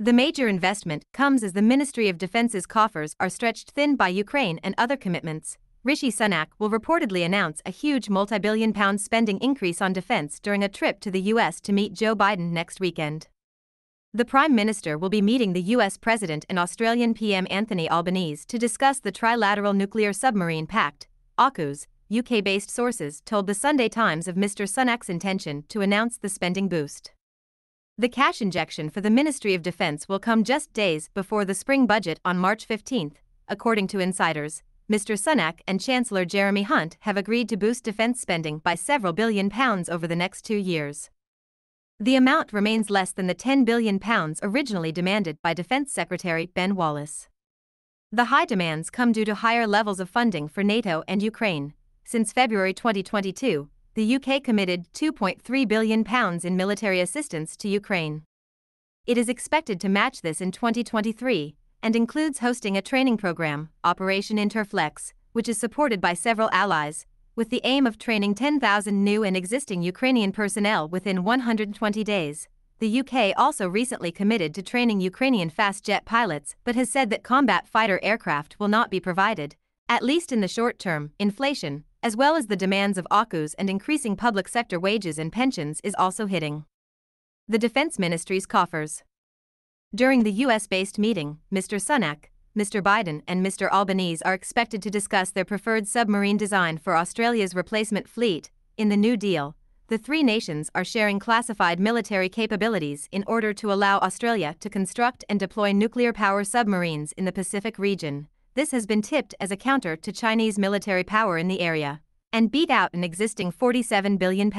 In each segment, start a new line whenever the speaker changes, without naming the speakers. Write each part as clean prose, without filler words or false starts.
The major investment comes as the Ministry of Defense's coffers are stretched thin by Ukraine and other commitments. Rishi Thannk will reportedly announce a huge multi-billion-pound spending increase on defense during a trip to the US to meet Joe Biden next weekend. The Prime Minister will be meeting the US President and Australian PM Anthony Albanese to discuss the Trilateral Nuclear Submarine Pact, AUKUS. UK-based sources told the Sunday Times of Mr. Thannk's intention to announce the spending boost. The cash injection for the Ministry of Defense will come just days before the spring budget on March 15, according to insiders. Mr. Thannk and Chancellor Jeremy Hunt have agreed to boost defense spending by several billion pounds over the next 2 years. The amount remains less than the £10 billion originally demanded by Defense Secretary Ben Wallace. The high demands come due to higher levels of funding for NATO and Ukraine. Since February 2022, the UK committed £2.3 billion in military assistance to Ukraine. It is expected to match this in 2023, and includes hosting a training program, Operation Interflex, which is supported by several allies, with the aim of training 10,000 new and existing Ukrainian personnel within 120 days. The UK also recently committed to training Ukrainian fast jet pilots but has said that combat fighter aircraft will not be provided, at least in the short term. Inflation, as well as the demands of AUKUS and increasing public sector wages and pensions, is also hitting the Defense Ministry's coffers. During the US-based meeting, Mr. Thannk, Mr. Biden and Mr. Albanese are expected to discuss their preferred submarine design for Australia's replacement fleet. In the New Deal, the three nations are sharing classified military capabilities in order to allow Australia to construct and deploy nuclear-power submarines in the Pacific region. This has been tipped as a counter to Chinese military power in the area, and beat out an existing £47 billion.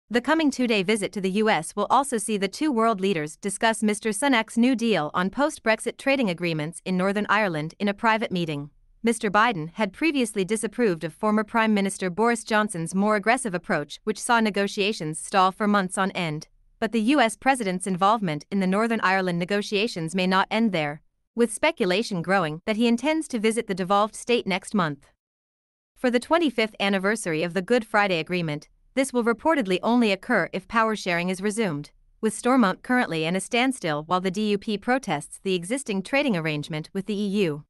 The coming 2-day visit to the US will also see the two world leaders discuss Mr. Thannk's New Deal on post-Brexit trading agreements in Northern Ireland in a private meeting. Mr. Biden had previously disapproved of former Prime Minister Boris Johnson's more aggressive approach, which saw negotiations stall for months on end. But the US president's involvement in the Northern Ireland negotiations may not end there, with speculation growing that he intends to visit the devolved state next month. For the 25th anniversary of the Good Friday Agreement, this will reportedly only occur if power sharing is resumed, with Stormont currently in a standstill while the DUP protests the existing trading arrangement with the EU.